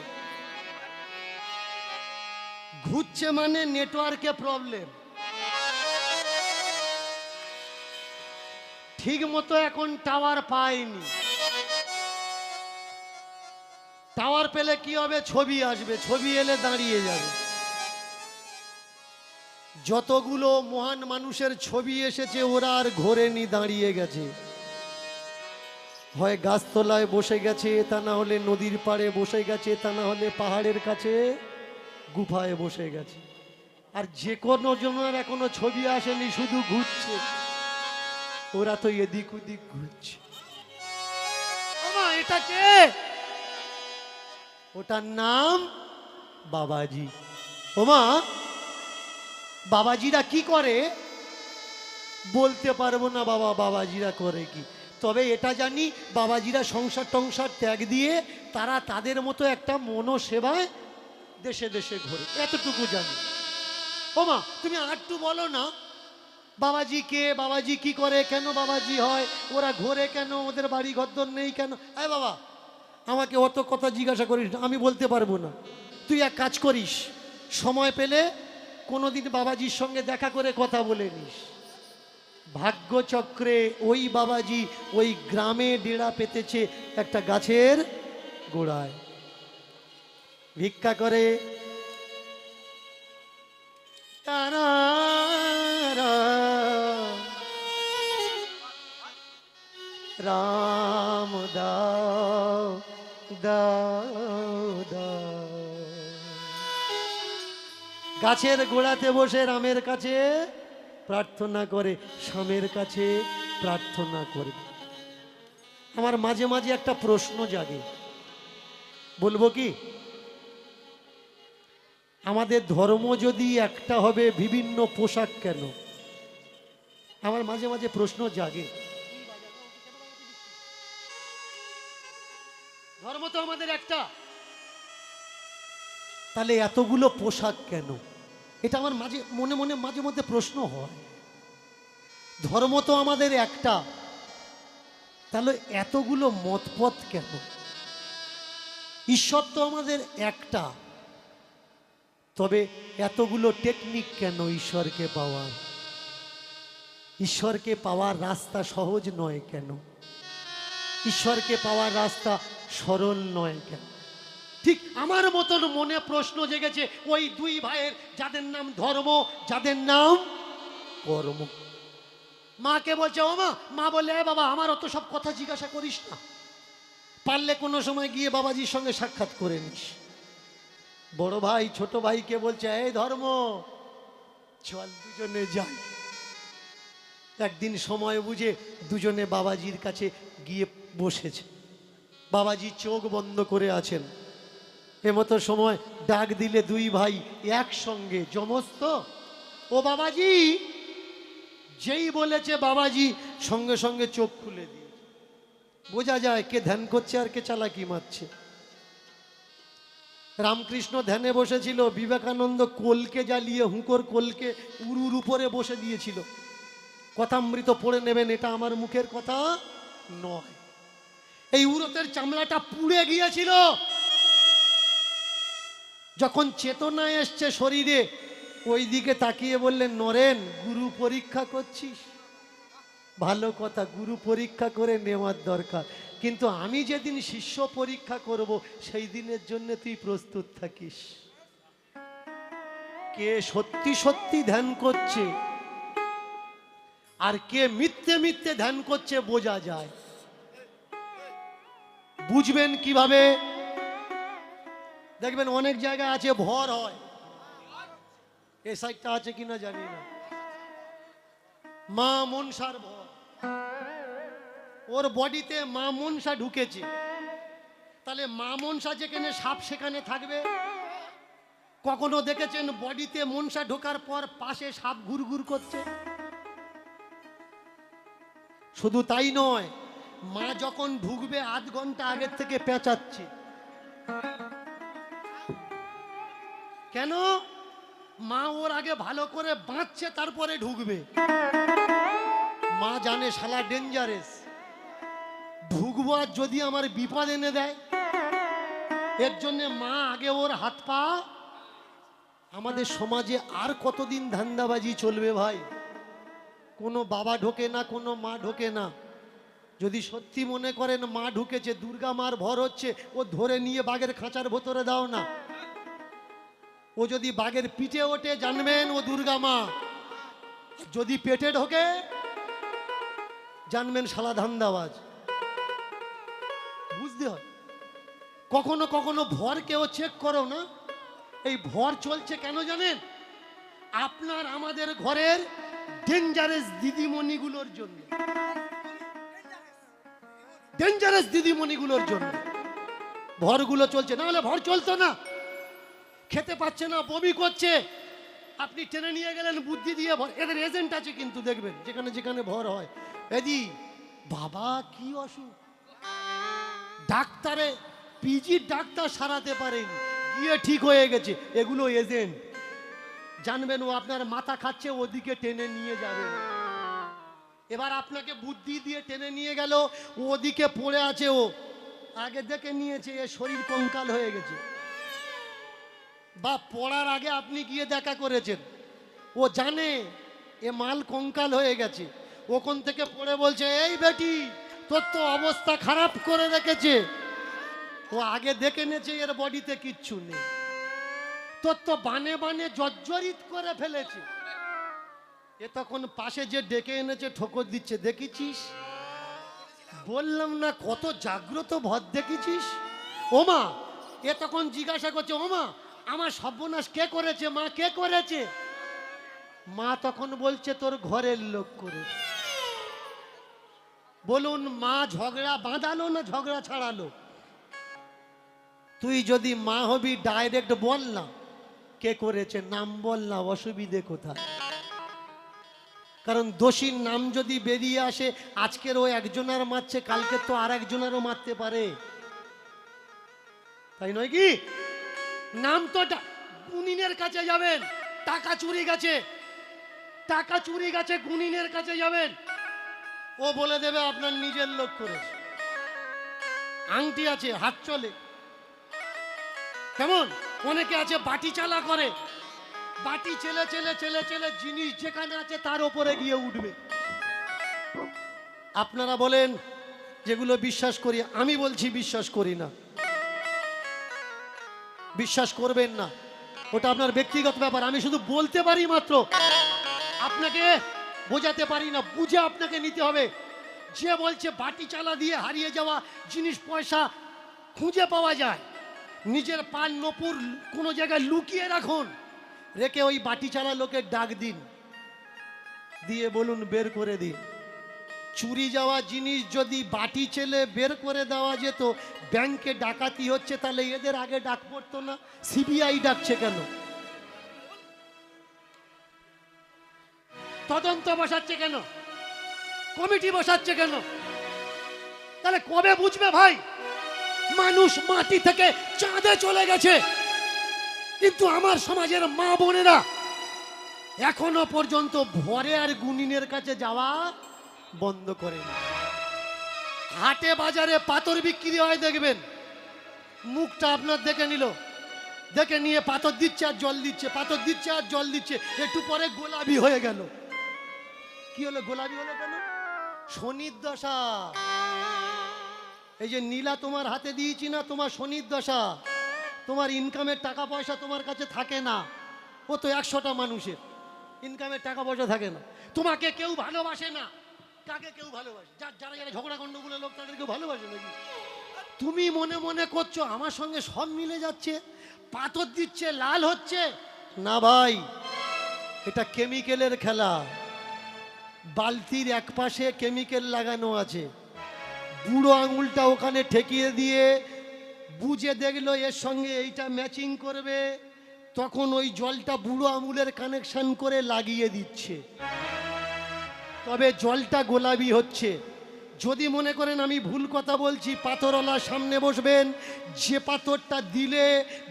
ঘুরছে মানে নেটওয়ার্কে প্রবলেম ঠিক মতো এখন টাওয়ার পায়নি টাওয়ার পেলে কি হবে ছবি আসবে ছবি এলে দাঁড়িয়ে যাবে যতগুলো মহান মানুষের ছবি এসেছে ওরা আর ঘোরেনি দাঁড়িয়ে গেছে হয় গাছতলায় বসে গেছে তা না হলে নদীর পাড়ে বসে গেছে তা না হলে পাহাড়ের কাছে গুফায় বসে গেছে আর যে কোনো জনের এখনো ছবি আসেনি শুধু ঘুরছে ওরা তো এদিক ওদিক ঘুরছে আমা এটা কে ওটার নাম বাবাজি ওমা বাবাজিরা কি করে বলতে পারবো না বাবা বাবাজিরা করে কি তবে এটা জানি বাবাজিরা সংসার টংসার ত্যাগ দিয়ে তারা তাদের মতো একটা মনোসেবায় দেশে দেশে ঘোরে এতটুকু জানি ওমা তুমি আরটু বলো না বাবাজি কে বাবাজি কি করে কেন বাবাজি হয় ওরা ঘোরে কেন ওদের বাড়ি ঘরদর নেই কেন বাবা আমাকে অত কথা জিজ্ঞাসা করিস না, আমি বলতে পারবো না। তুই এক কাজ করিস, সময় পেলে কোনোদিন বাবাজির সঙ্গে দেখা করে কথা বলে নিস। ভাগ্যচক্রে ওই বাবাজি ওই গ্রামে ডেরা পেতেছে একটা গাছের গোড়ায়, ভিক্ষা করে। তারা রাম দাও দাও দাও। গাছের গোড়াতে বসে রামের কাছে প্রার্থনা করে, স্বামীর কাছে প্রার্থনা করে। আমার মাঝে মাঝে একটা প্রশ্ন জাগে, বলবো কি? আমাদের ধর্ম যদি একটা হবে, বিভিন্ন পোশাক কেন? আমার মাঝে মাঝে প্রশ্ন জাগে। ধর্ম তো আমাদের একটা, তাহলে এতগুলো পোশাক কেন? এটা আমার মনে মনে মাঝে মধ্যে প্রশ্ন হয়। ধর্ম তো আমাদের একটা, তাহলে এতগুলো মতপথ কেন? ঈশ্বর তো আমাদের একটা, তবে এতগুলো টেকনিক কেন ঈশ্বরকে পাওয়ার? ঈশ্বরকে পাওয়ার রাস্তা সহজ নয় কেন? ঈশ্বরকে পাওয়ার রাস্তা সরল নয় কেন? ঠিক আমার মতন মনে প্রশ্ন জেগেছে ওই দুই ভাইয়ের, যাদের নাম ধর্ম, যাদের নাম কর্ম। মাকে বলছে, ও মা। মা বলে, বাবা আমার অত সব কথা জিজ্ঞাসা করিস না, পারলে কোনো সময় গিয়ে বাবাজির সঙ্গে সাক্ষাৎ করে নিস। বড় ভাই ছোট ভাইকে বলছে, এই ধর্ম চল দুজনে যাই। একদিন সময় বুঝে দুজনে বাবাজির কাছে গিয়ে বসেছে। বাবাজি চোখ বন্ধ করে আছেন। এমতো সময় ডাক দিলে দুই ভাই একসঙ্গে, জমস্ত, ও বাবাজি। যেই বলেছে বাবাজি সঙ্গে সঙ্গে চোখ খুলে দিয়ে, বোঝা যায় কে ধ্যান করছে আর কে চালাকি মারছে। রামকৃষ্ণ ধ্যানে বসেছিল, বিবেকানন্দ কোলকে জ্বালিয়ে, হুঁকোর কোলকে উরুর উপরে বসে দিয়েছিল। কথামৃত পড়ে নেবেন, এটা আমার মুখের কথা নয়। এই উরতের চামড়াটা পুড়ে গিয়েছিল। যখন চেতনা এসছে শরীরে, ওই দিকে তাকিয়ে বললেন, নরেন গুরু পরীক্ষা করছিস, ভালো কথা, গুরু পরীক্ষা করে নেওয়ার দরকার, কিন্তু আমি যেদিন শিষ্য পরীক্ষা করব সেই দিনের জন্য তুই প্রস্তুত থাকিস। কে সত্যি সত্যি ধ্যান করছে আর কে মিথ্যে মিথ্যে ধ্যান করছে বোঝা যায়। বুঝবেন কিভাবে? দেখবেন অনেক জায়গায় আছে ভর হয়, এই সাইডটা আছে কিনা জানি না, মা মনসার ভর, ওর বডিতে মা মনসা ঢুকেছে। তাহলে মা মনসা যেখানে সাপ সেখানে থাকবে। কখনো দেখেছেন বডিতে মনসা ঢোকার পর পাশে সাপ ঘুরঘুর করছে? শুধু তাই নয়, মা যখন ঢুকবে আধ ঘন্টা আগের থেকে পেঁচাচ্ছে। কেন? মা ওর আগে ভালো করে বাঁচছে, তারপরে ঢুকবে। মা জানে শালা ডেঞ্জারেস, ঢুকবো আর যদি আমার বিপদ এনে দেয়। এর জন্য মা আগে ওর হাত পা। আমাদের সমাজে আর কতদিন ধান্দাবাজি চলবে ভাই? কোনো বাবা ঢোকে না, কোনো মা ঢোকে না। যদি সত্যি মনে করেন মা ঢুকেছে, দুর্গা মার ভর হচ্ছে, ও ধরে নিয়ে বাঘের খাঁচার ভেতরে দাও না। ও যদি বাঘের পিঠে ওঠে, জানবেন ও দুর্গা মা। যদি পেটে ঢোকে, জানবেন শালা ধান্দাবাজ। বুঝতে হয়। কখনো কখনো ভরকেও চেক করো না। এই ভর চলছে কেন জানেন? আপনার আমাদের ঘরের ডেঞ্জারাস দিদিমণিগুলোর জন্য, ডেঞ্জারাস দিদিমণিগুলোর জন্য ভরগুলো চলছে। না হলে ভর চলতো না। খেতে পাচ্ছে না, বমি করছে, আপনি টেনে নিয়ে গেলেন বুদ্ধি দিয়ে ভর। এদের এজেন্ট আছে কিন্তু, দেখবেন যেখানে যেখানে ভর হয়, এদি বাবা কি অসুখ, ডাক্তারে পিজি ডাক্তার সারাতে পারেন, গিয়ে ঠিক হয়ে গেছে। এগুলো এজেন্ট। জানবেন ও আপনার মাথা খাচ্ছে, ওদিকে টেনে নিয়ে যাবে। এবার আপনাকে বুদ্ধি দিয়ে টেনে নিয়ে গেল, ওদিকে পড়ে আছে ও, আগে দেখে নিয়েছে এ শরীর কঙ্কাল হয়ে গেছে, বা পড়ার আগে আপনি গিয়ে দেখা করেছেন, ও জানে এ মাল কঙ্কাল হয়ে গেছে, ওখান থেকে পড়ে বলছে এই বেটি তোর তো অবস্থা খারাপ করে রেখেছে। ও আগে দেখে নিয়েছে এর বডিতে কিচ্ছু নেই, তোর তো বানে বানে জর্জরিত করে ফেলেছে। এ তখন পাশে যে ডেকে এনেছে ঠোকর দিচ্ছে, দেখেছিস বললাম না কত জাগ্রত ভর দেখেছিস। ওমা এ তখন জিজ্ঞাসা করছে, ওমা আমার সর্বনাশ কে করেছে মা, কে করেছে? মা তখন বলছে তোর ঘরের লোক করেছে। বলুন মা ঝগড়া বাঁধালো না ঝগড়া ছাড়ালো? তুই যদি মা হবি ডাইরেক্ট বল না কে করেছে, নাম বল না, অসুবিধে কোথায়? কারণ দোষীর নাম যদি বেরিয়ে আসে, আজকের ও একজনের মারছে, কালকে তো আর একজনেরও মারতে পারে, তাই নয় কি? নাম তো গুনিনের কাছে যাবেন, টাকা চুরি গেছে, টাকা চুরি গেছে, গুনিনের কাছে যাবেন, ও বলে দেবে আপনার নিজের লোক করেছে। আংটি আছে, হাত চলে, কেমন অনেকে আছে বাটি চালা করে, বাটি চেলে চেলে চেলে চেলে জিনিস যেখানে আছে তার উপরে গিয়ে উঠবে। আপনারা বলেন যেগুলো বিশ্বাস করি, আমি বলছি বিশ্বাস করি না, বিশ্বাস করবেন না, ওটা আপনার ব্যক্তিগত ব্যাপার। আমি শুধু বলতে পারি মাত্র, আপনাকে বোঝাতে পারি না, বুঝে আপনাকে নিতে হবে। যে বলছে বাটি চালা দিয়ে হারিয়ে যাওয়া জিনিস পয়সা খুঁজে পাওয়া যায়, নিজের পান নপুর কোনো জায়গায় লুকিয়ে রাখুন, রেখে ওই বাটি চালা লোকের ডাক দিন, দিয়ে বলুন বের করে দিন। চুরি যাওয়া জিনিস যদি বাটি চেলে বের করে দেওয়া যেত, ব্যাংকে ডাকাতি হচ্ছে, তাহলে এদের আগে ডাক পড়তো না? সিবিআই ডাকছে কেন? তদন্ত বসাচ্ছে কেন? কমিটি বসাচ্ছে কেন? তাহলে কবে বুঝবে ভাই মানুষ মাটি থেকে চাঁদে চলে গেছে? কিন্তু আমার সমাজের মা বোনেরা এখনো পর্যন্ত ভরে আর গুনিনের কাছে যাওয়া বন্ধ করেনি। হাটে বাজারে পাথর বিক্রি হয়, দেখবেন মুখটা আপনার দেখে নিল, দেখে নিয়ে পাথর দিচ্ছে আর জল দিচ্ছে, পাথর দিচ্ছে আর জল দিচ্ছে, একটু পরে গোলাপি হয়ে গেল। কি হলো? গোলাপি হলো কেন? শনির দশা। এই যে নীলা তোমার হাতে দিয়েছি না, তোমার শনির দশা, তোমার ইনকামের টাকা পয়সা তোমার কাছে থাকে না। ও তো 100টা মানুষের ইনকামের টাকা পয়সা থাকে না, তোমাকে কেউ ভালোবাসে না। কাকে কেউ ভালোবাসে? যারা যারা ঝগড়া গন্ডগোলের লোক তাদের কেউ ভালোবাসে নাকি? তুমি মনে মনে করছো আমার সঙ্গে সব মিলে যাচ্ছে, পাথর দিচ্ছে লাল হচ্ছে না ভাই, এটা কেমিক্যালের খেলা। বালতির এক পাশে কেমিক্যাল লাগানো আছে, বুড়ো আঙুলটা ওখানে ঠেকিয়ে দিয়ে বুঝে দেখলো এর সঙ্গে এইটা ম্যাচিং করবে, তখন ওই জলটা বুড়ো আঙুলের কানেকশন করে লাগিয়ে দিচ্ছে, তবে জলটা গোলাপি হচ্ছে। যদি মনে করেন আমি ভুল কথা বলছি, পাথরওয়ালার সামনে বসবেন, যে পাথরটা দিলে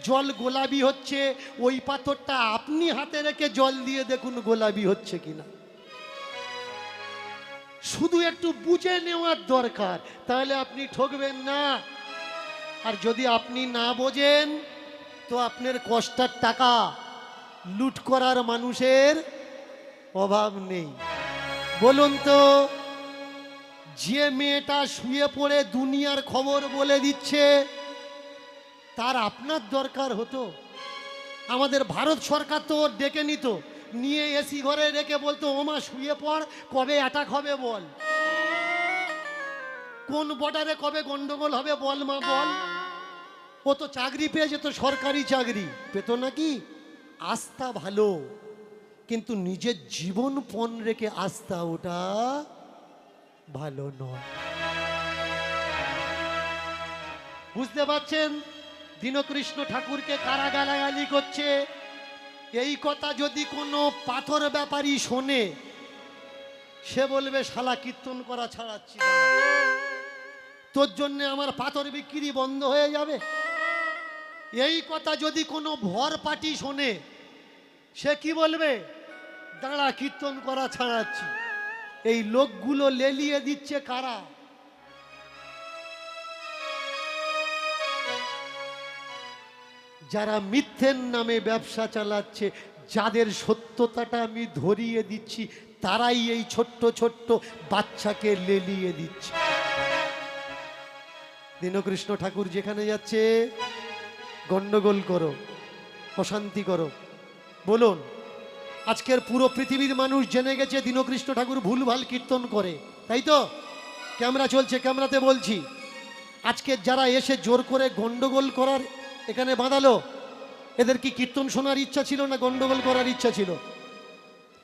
জল গোলাপি হচ্ছে ওই পাথরটা আপনি হাতে রেখে জল দিয়ে দেখুন গোলাপি হচ্ছে কিনা। শুধু একটু বুঝে নেওয়ার দরকার, তাহলে আপনি ঠকবেন না। আর যদি আপনি না বোঝেন তো আপনার কষ্টের টাকা লুট করার মানুষের অভাব নেই। বলুন তো, যে মেয়েটা শুয়ে পড়ে দুনিয়ার খবর বলে দিচ্ছে, তার আপনার দরকার হতো? আমাদের ভারত সরকার তো ডেকে নিত, নিয়ে এসি ঘরে রেখে বলতো ওমা শুয়ে পড়, কবে অ্যাটাক হবে বল, কোন বর্ডারে কবে গন্ডগোল হবে বল মা বল। ও তো চাকরি পেয়ে যেত, সরকারি চাকরি পেত নাকি? আস্থা ভালো, কিন্তু নিজের জীবন পণ রেখে আস্থা ওটা ভালো নয়। বুঝতে পারছেন? দীনকৃষ্ণ ঠাকুরকে কারা গালাগালি করছে, এই কথা যদি কোনো পাথর ব্যাপারী শোনে, সে বলবে শালা কীর্তন করা ছাড়াচ্ছি না, তোর জন্যে আমার পাথর বিক্রি বন্ধ হয়ে যাবে। এই কথা যদি কোনো ভর পার্টি শোনে, সে কি বলবে? দাঁড়া কীর্তন করা ছাড়াচ্ছি। এই লোকগুলো লেলিয়ে দিচ্ছে কারা? যারা মিথ্যের নামে ব্যবসা চালাচ্ছে, যাদের সত্যতাটা আমি ধরিয়ে দিচ্ছি, তারাই এই ছোট্ট ছোট্ট বাচ্চাকে লেলিয়ে দিচ্ছে। দীনকৃষ্ণ ঠাকুর যেখানে যাচ্ছে গন্ডগোল করো, অশান্তি করো। বলুন, আজকের পুরো পৃথিবীর মানুষ জেনে গেছে দীনকৃষ্ণ ঠাকুর ভুলভাল কীর্তন করে, তাই তো? ক্যামেরা চলছে, ক্যামেরাতে বলছি। আজকে যারা এসে জোর করে গন্ডগোল করার এখানে বাঁধালো, এদের কি কীর্তন শোনার ইচ্ছা ছিল না গন্ডগোল করার ইচ্ছা ছিল?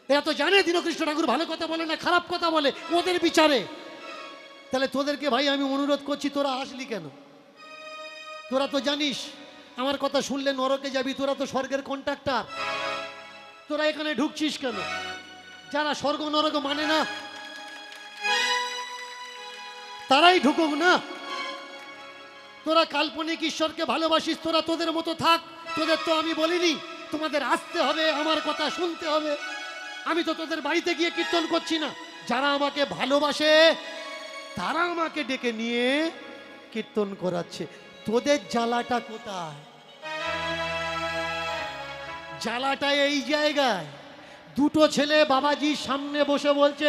এরা তো জানে দীনকৃষ্ণ ঠাকুর ভালো কথা বলে না, খারাপ কথা বলে, ওদের বিচারে। তাহলে তোদেরকে ভাই আমি অনুরোধ করছি, তোরা আসলি কেন? তোরা তো জানিস আমার কথা শুনলে নরকে যাবি, তোরা তো স্বর্গের কন্ট্রাক্টর। তোরা এখানে ঢুকছিস কেন? যারা স্বর্গ নরক মানে না তারাই ঢুকুক না। তোরা কাল্পনিক ঈশ্বরকে ভালোবাসিস, তোরা তোদের মতো থাক। তোদের তো আমি বলিনি তোমাদের আসতে হবে, আমার কথা শুনতে হবে। আমি তো তোদের বাড়িতে গিয়ে কীর্তন করছি না। যারা আমাকে ভালোবাসে তারা আমাকে ডেকে নিয়ে কীর্তন করাচ্ছে। তোদের জ্বালাটা কোথায়? জ্বালাটা এই জায়গায়। দুটো ছেলে বাবাজির সামনে বসে বলছে,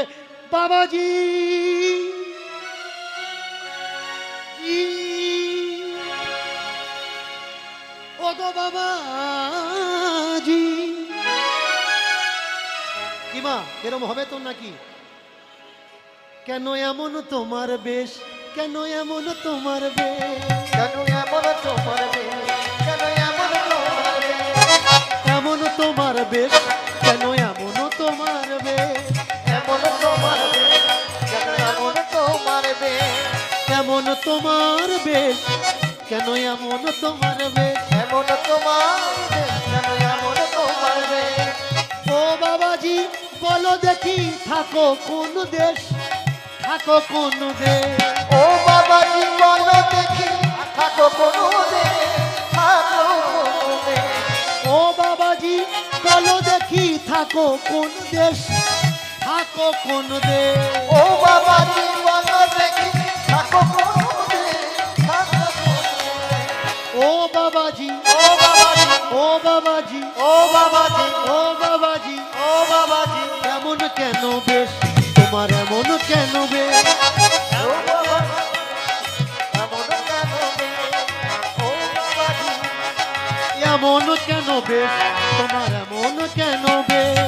বাবাজি ও গো বাবাজি। কি মা, এরম হবে তো নাকি? কেন এমন তোমার বেশ, কেন এমন তোমার বেশ, কেন এমন তোমার বেশ, কেন এমন তোমার বেশ, এমন তোমার বেশ, কেন এমন তোমার বেশ, এমন তোমার বেশ, কেন এমন তোমার বেশ, এমন তোমার বেশ, কেন এমন তোমার বেশ, এমন তোমার বেশ, কেন এমন তোমার বেশ। ও বাবাজি বলো দেখি থাকো কোন দেশ, থাকো কোন দেশ, ও বাবাজি বলো দেখি থাকো কোনো দেশ, থাকো কোনো দেশ। ও বাবাজি বলো দেখি থাকো কোন দেশ, থাকো কোন দেশ, ও বাবাজি বলো দেখি থাকো কোনো দেশ, থাকো কোনো দেশ। ও বাবাজি, ও বাবাজি, ও বাবাজি, ও বাবাজি, ও বাবাজি, ও বাবাজি, এমন কেন বেশ তোমার, এমন কেন বেশ, ও বাবাজি, এমন কেন বেশ, ও বাবাজি, এমন কেন বেশ তোমার, এমন কেন বেশ,